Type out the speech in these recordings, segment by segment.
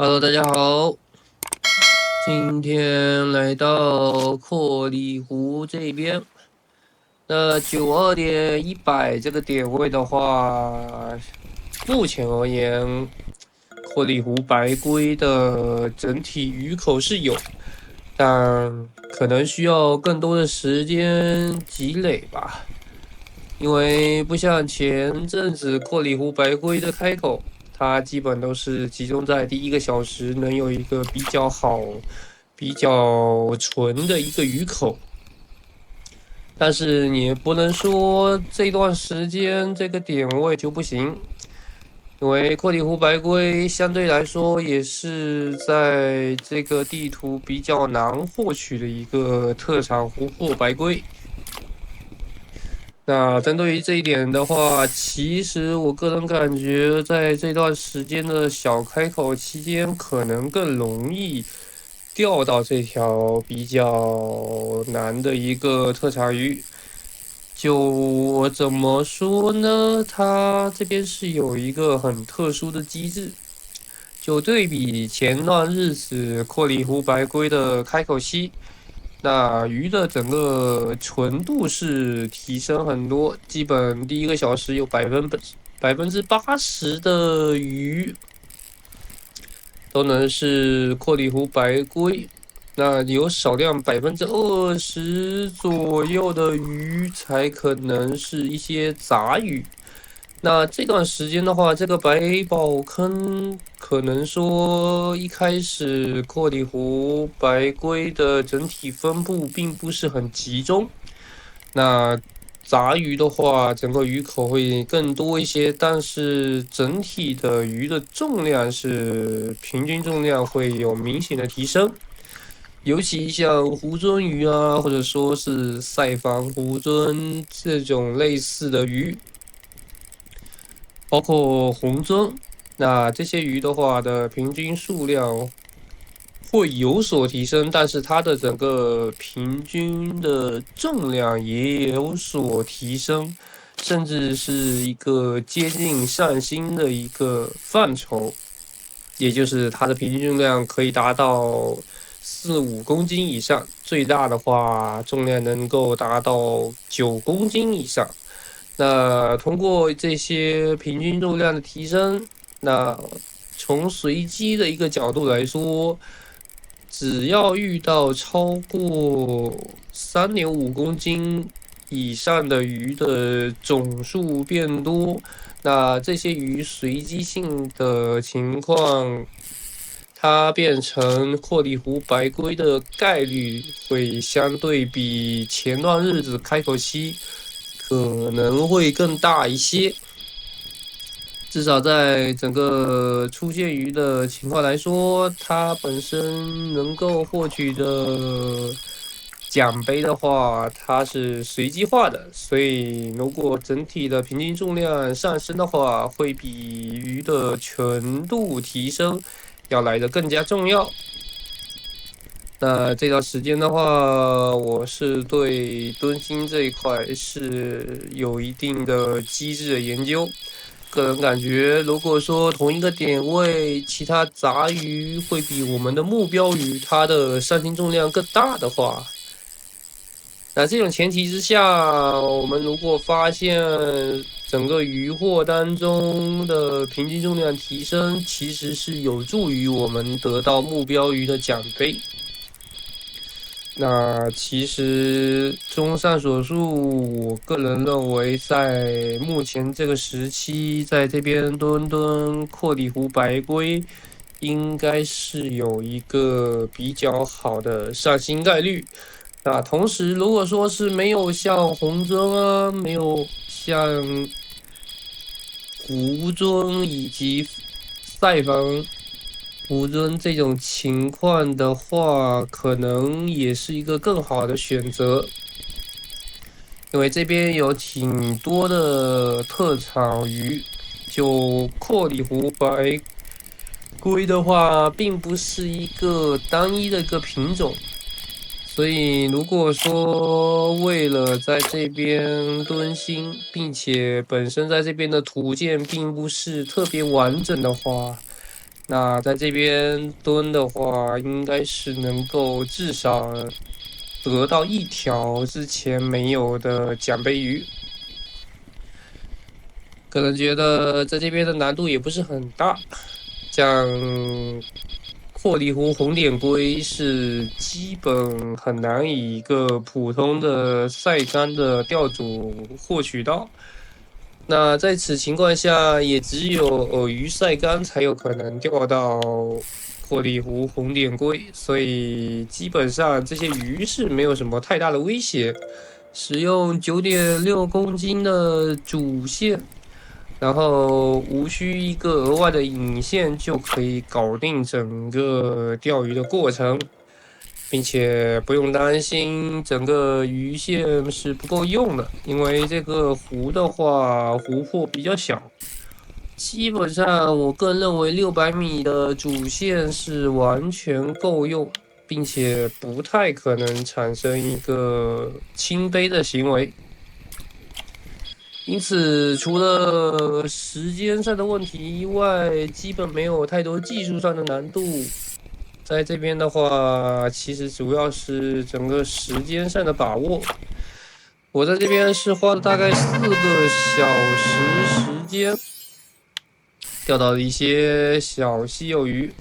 Hello，大家好，今天来到阔里湖这边。那92.100这个点位的话，目前而言，阔里湖白龟的整体鱼口是有，但可能需要更多的时间积累吧。因为不像前阵子阔里湖白龟的开口，它基本都是集中在第一个小时能有一个比较好、比较纯的一个鱼口。但是你不能说这段时间这个点位就不行，因为阔里湖白龟相对来说也是在这个地图比较难获取的一个特产湖泊白龟。那针对于这一点的话，其实我个人感觉，在这段时间的小开口期间，可能更容易钓到这条比较难的一个特产鱼。就我怎么说呢？它这边是有一个很特殊的机制，就对比前段日子阔里湖白龟的开口期。那鱼的整个纯度是提升很多，基本第一个小时有80%的鱼都能是阔里湖白龟，那有少量20%左右的鱼才可能是一些杂鱼。那这段时间的话，这个百宝坑可能说一开始阔里湖白龟的整体分布并不是很集中。那杂鱼的话，整个鱼口会更多一些，但是整体的鱼的重量是平均重量会有明显的提升。尤其像湖鳟鱼啊，或者说是赛防湖鳟这种类似的鱼，包括红鳟，那这些鱼的话的平均数量会有所提升，但是它的整个平均的重量也有所提升，甚至是一个接近上新的一个范畴，也就是它的平均重量可以达到4、5公斤以上，最大的话重量能够达到9公斤以上。那通过这些平均重量的提升，那从随机的一个角度来说，只要遇到超过3.5公斤以上的鱼的总数变多，那这些鱼随机性的情况，它变成阔里湖白龟的概率会相对比前段日子开口期可能会更大一些。至少在整个出现鱼的情况来说，它本身能够获取的奖杯的话，它是随机化的，所以如果整体的平均重量上升的话，会比鱼的纯度提升要来的更加重要。那这段时间的话，我是对敦星这一块是有一定的机制的研究。个人感觉，如果说同一个点位，其他杂鱼会比我们的目标鱼它的上行重量更大的话，那这种前提之下，我们如果发现整个渔获当中的平均重量提升，其实是有助于我们得到目标鱼的奖杯。那其实综上所述，我个人认为，在目前这个时期，在这边墩墩阔里湖白龟，应该是有一个比较好的上新概率。那同时，如果说是没有像红鳟啊，没有像湖鳟以及赛防吴尊这种情况的话，可能也是一个更好的选择，因为这边有挺多的特产鱼，就阔里湖白龟的话，并不是一个单一的一个品种，所以如果说为了在这边蹲心，并且本身在这边的图鉴并不是特别完整的话，那在这边蹲的话，应该是能够至少得到一条之前没有的奖杯鱼。个人觉得在这边的难度也不是很大，像霍里湖红点龟是基本很难以一个普通的晒干的钓组获取到。那在此情况下，也只有饵鱼晒干才有可能钓到霍里湖红点龟，所以基本上这些鱼是没有什么太大的威胁。使用9.6公斤的主线，然后无需一个额外的引线就可以搞定整个钓鱼的过程，并且不用担心整个鱼线是不够用的，因为这个湖的话，湖泊比较小，基本上我个人认为600米的主线是完全够用，并且不太可能产生一个清杯的行为。因此，除了时间上的问题以外，基本没有太多技术上的难度。在这边的话，其实主要是整个时间上的把握。我在这边是花了大概4个小时时间，钓到了一些小稀有鱼。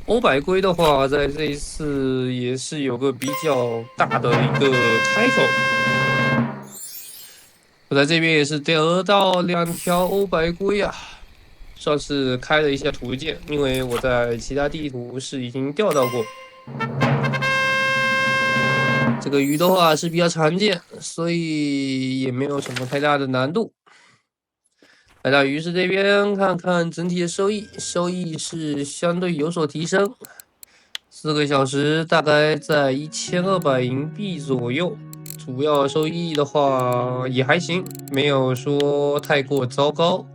欧白龟的话，在这一次也是有个比较大的一个开口。我在这边也是得到2条欧白龟啊，算是开了一下图鉴，因为我在其他地图是已经钓到过。这个鱼的话是比较常见，所以也没有什么太大的难度。来到鱼市这边看看整体的收益，收益是相对有所提升，4个小时大概在1200银币左右。主要收益的话也还行，没有说太过糟糕。